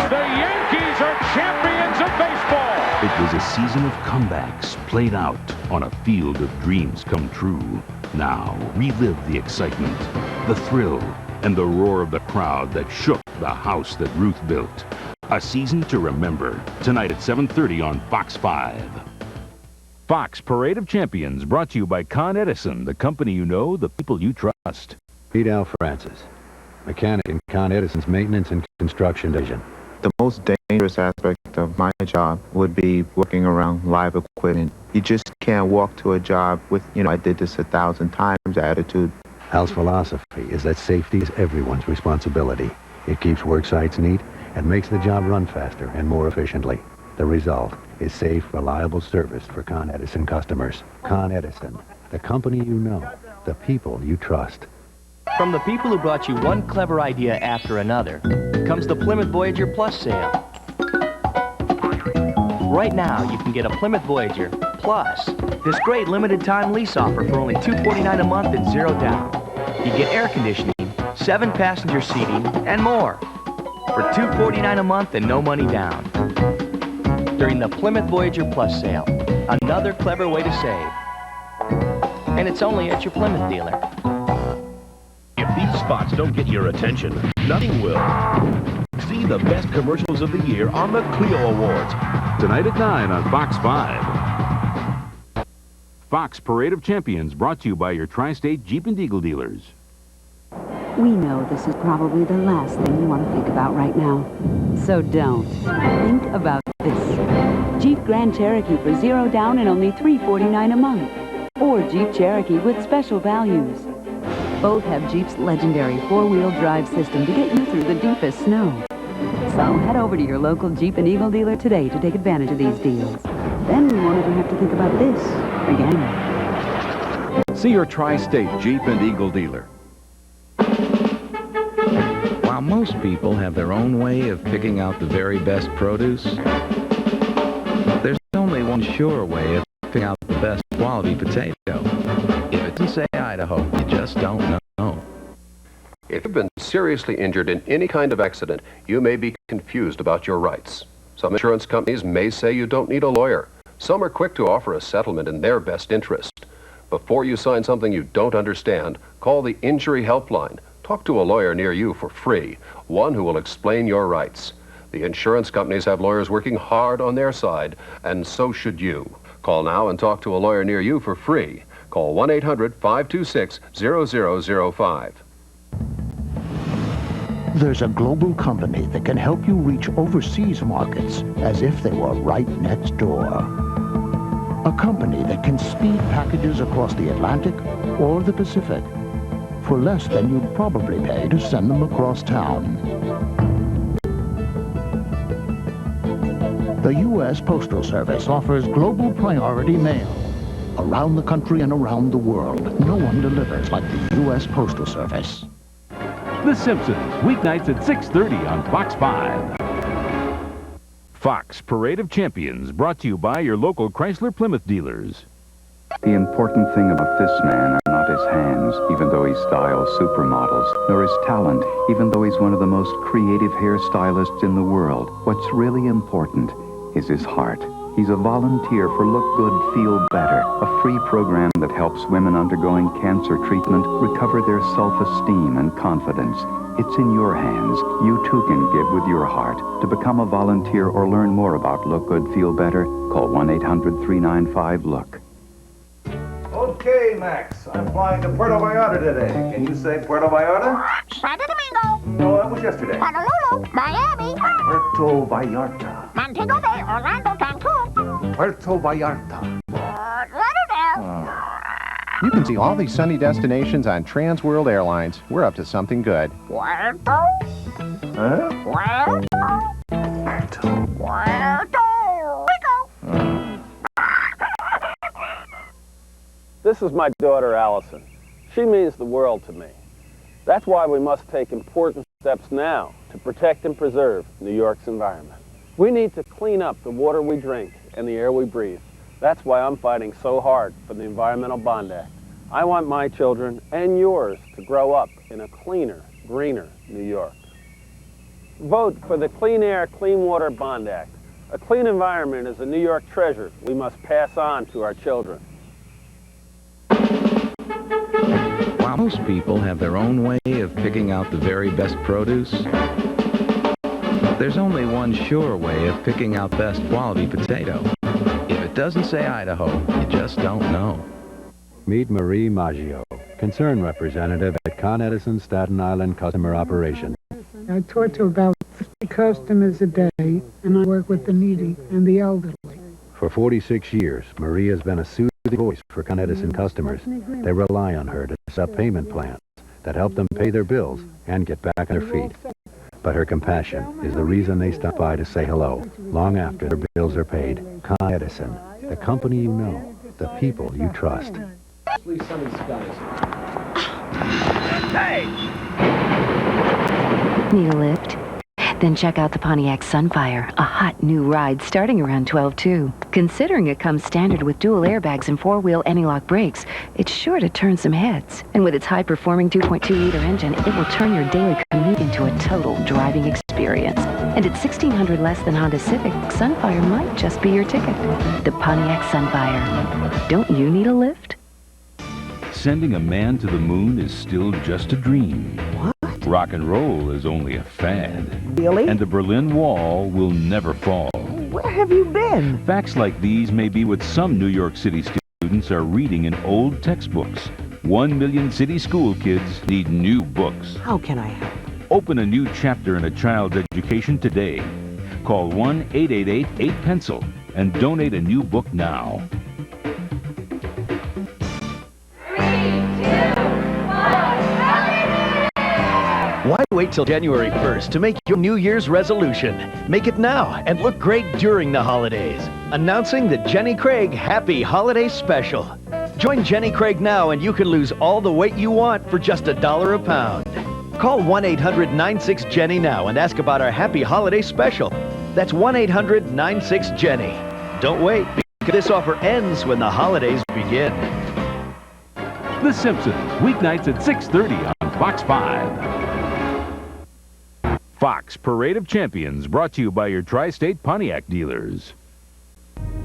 The Yankees are champions of baseball. It was a season of comebacks played out on a field of dreams come true. Now, relive the excitement, the thrill, and the roar of the crowd that shook the house that Ruth built. A season to remember. Tonight at 7:30 on Fox 5. Fox Parade of Champions, brought to you by Con Edison, the company you know, the people you trust. Pete Al Francis, mechanic in Con Edison's maintenance and construction division. The most dangerous aspect of my job would be working around live equipment. You just can't walk to a job with, I did this 1,000 times attitude. Al's philosophy is that safety is everyone's responsibility. It keeps work sites neat and makes the job run faster and more efficiently. The result is safe, reliable service for Con Edison customers. Con Edison, the company you know, the people you trust. From the people who brought you one clever idea after another, comes the Plymouth Voyager Plus sale. Right now, you can get a Plymouth Voyager Plus, this great limited-time lease offer for only $249 a month and 0 down. You get air conditioning, 7-passenger seating, and more for $249 a month and no money down. During the Plymouth Voyager Plus sale, another clever way to save. And it's only at your Plymouth dealer. If these spots don't get your attention, nothing will. See the best commercials of the year on the Clio Awards. Tonight at 9 on Fox 5. Fox Parade of Champions, brought to you by your Tri-State Jeep and Eagle dealers. We know this is probably the last thing you want to think about right now. So don't. Think about this. Jeep Grand Cherokee for 0 down and only $349 a month. Or Jeep Cherokee with special values. Both have Jeep's legendary 4-wheel drive system to get you through the deepest snow. So head over to your local Jeep and Eagle dealer today to take advantage of these deals. Then you won't ever have to think about this again. See your Tri-State Jeep and Eagle dealer. While most people have their own way of picking out the very best produce, there's only one sure way of picking out the best quality potato. If it doesn't say Idaho, you just don't know. If you've been seriously injured in any kind of accident, you may be confused about your rights. Some insurance companies may say you don't need a lawyer. Some are quick to offer a settlement in their best interest. Before you sign something you don't understand, call the Injury Helpline. Talk to a lawyer near you for free, one who will explain your rights. The insurance companies have lawyers working hard on their side, and so should you. Call now and talk to a lawyer near you for free. Call 1-800-526-0005. There's a global company that can help you reach overseas markets as if they were right next door. A company that can speed packages across the Atlantic or the Pacific for less than you'd probably pay to send them across town. The U.S. Postal Service offers global priority mail. Around the country and around the world, no one delivers like the U.S. Postal Service. The Simpsons, weeknights at 6:30 on Fox 5. Fox Parade of Champions, brought to you by your local Chrysler Plymouth dealers. The important thing about this man are not his hands, even though he styles supermodels, nor his talent, even though he's one of the most creative hairstylists in the world. What's really important is his heart. He's a volunteer for Look Good, Feel Better, a free program that helps women undergoing cancer treatment recover their self-esteem and confidence. It's in your hands. You too can give with your heart. To become a volunteer or learn more about Look Good, Feel Better, call 1-800-395-LOOK. Okay, Max, I'm flying to Puerto Vallarta today. Can you say Puerto Vallarta? Santo Domingo. No, that was yesterday. Honolulu, Miami. Puerto Vallarta. Montego Bay, Orlando, Cancun. Puerto Vallarta. Fort Lauderdale. You can see all these sunny destinations on Trans World Airlines. We're up to something good. Puerto. Huh? Puerto. Puerto Rico. This is my daughter, Allison. She means the world to me. That's why we must take important steps now to protect and preserve New York's environment. We need to clean up the water we drink and the air we breathe. That's why I'm fighting so hard for the Environmental Bond Act. I want my children and yours to grow up in a cleaner, greener New York. Vote for the Clean Air, Clean Water Bond Act. A clean environment is a New York treasure we must pass on to our children. While most people have their own way of picking out the very best produce, there's only one sure way of picking out best quality potato. If it doesn't say Idaho, you just don't know. Meet Marie Maggio, concern representative at Con Edison Staten Island Customer Operations. I talk to about 50 customers a day, and I work with the needy and the elderly. For 46 years, Marie has been a soothing voice for Con Edison customers. They rely on her to set up payment plans that help them pay their bills and get back on their feet. But her compassion is the reason they stop by to say hello, long after their bills are paid. Con Edison, the company you know, the people you trust. Sunny skies. Hey! Need a lift? Then check out the Pontiac Sunfire, a hot new ride starting around $12,200. Considering it comes standard with dual airbags and four-wheel anti-lock brakes, it's sure to turn some heads. And with its high-performing 2.2-liter engine, it will turn your daily commute into a total driving experience. And at $1,600 less than Honda Civic, Sunfire might just be your ticket. The Pontiac Sunfire. Don't you need a lift? Sending a man to the moon is still just a dream. What? Rock and roll is only a fad. Really? And the Berlin Wall will never fall. Where have you been? Facts like these may be what some New York City students are reading in old textbooks. 1 million city school kids need new books. How can I help? Open a new chapter in a child's education today. Call 1-888-8-PENCIL and donate a new book now. Why wait till January 1st to make your New Year's resolution? Make it now and look great during the holidays. Announcing the Jenny Craig Happy Holiday Special. Join Jenny Craig now and you can lose all the weight you want for just $1 a pound. Call 1-800-96-JENNY now and ask about our Happy Holiday Special. That's 1-800-96-JENNY. Don't wait, because this offer ends when the holidays begin. The Simpsons, weeknights at 6:30 on Fox 5. Fox Parade of Champions, brought to you by your Tri-State Pontiac dealers.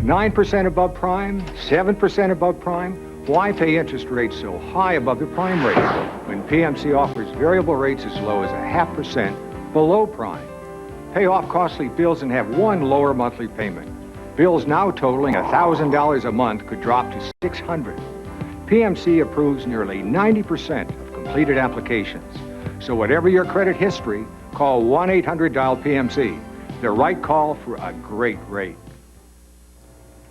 9% above prime, 7% above prime. Why pay interest rates so high above the prime rate when PMC offers variable rates as low as 0.5% below prime? Pay off costly bills and have one lower monthly payment. Bills now totaling $1,000 a month could drop to $600. PMC approves nearly 90% of completed applications. So whatever your credit history, call 1-800-DIAL-PMC. The right call for a great rate.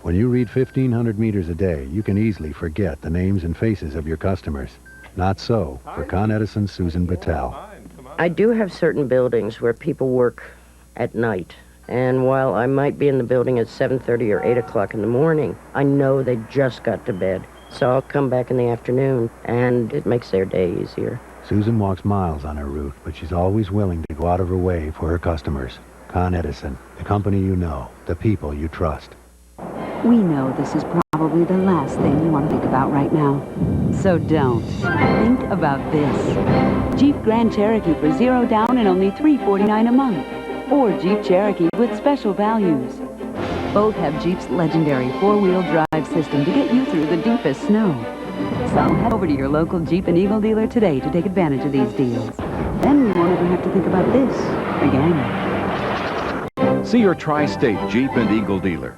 When you read 1,500 meters a day, you can easily forget the names and faces of your customers. Not so for Con Edison's Susan Battelle. I do have certain buildings where people work at night. And while I might be in the building at 7:30 or 8 o'clock in the morning, I know they just got to bed. So I'll come back in the afternoon, and it makes their day easier. Susan walks miles on her route, but she's always willing to go out of her way for her customers. Con Edison, the company you know, the people you trust. We know this is probably the last thing you want to think about right now. So don't. Think about this. Jeep Grand Cherokee for $0 down and only $349 a month. Or Jeep Cherokee with special values. Both have Jeep's legendary four-wheel drive system to get you through the deepest snow. So head over to your local Jeep and Eagle dealer today to take advantage of these deals. Then we won't ever have to think about this again. See your Tri-State Jeep and Eagle dealer.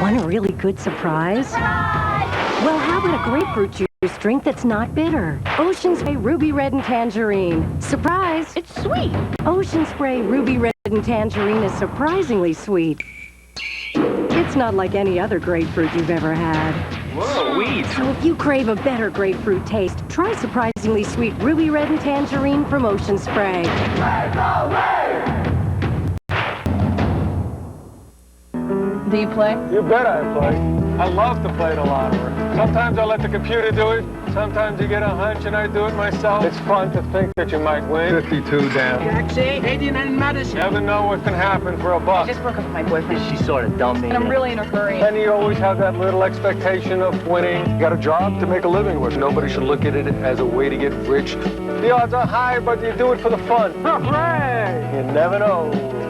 Want a really good surprise? Well, how about a grapefruit juice drink that's not bitter? Ocean Spray Ruby Red and Tangerine. Surprise! It's sweet! Ocean Spray Ruby Red and Tangerine is surprisingly sweet. It's not like any other grapefruit you've ever had. Whoa, sweet! So if you crave a better grapefruit taste, try surprisingly sweet Ruby Red and Tangerine from Ocean Spray. Do you play? You bet I play. I love to play the lottery. Sometimes I let the computer do it. Sometimes you get a hunch and I do it myself. It's fun to think that you might win. 52 down. Taxi, 89 Madison. You never know what can happen for a buck. I just broke up with my boyfriend. She sort of dumped me. And I'm really in a hurry. And you always have that little expectation of winning. You got a job to make a living with. Nobody should look at it as a way to get rich. The odds are high, but you do it for the fun. Hooray! You never know.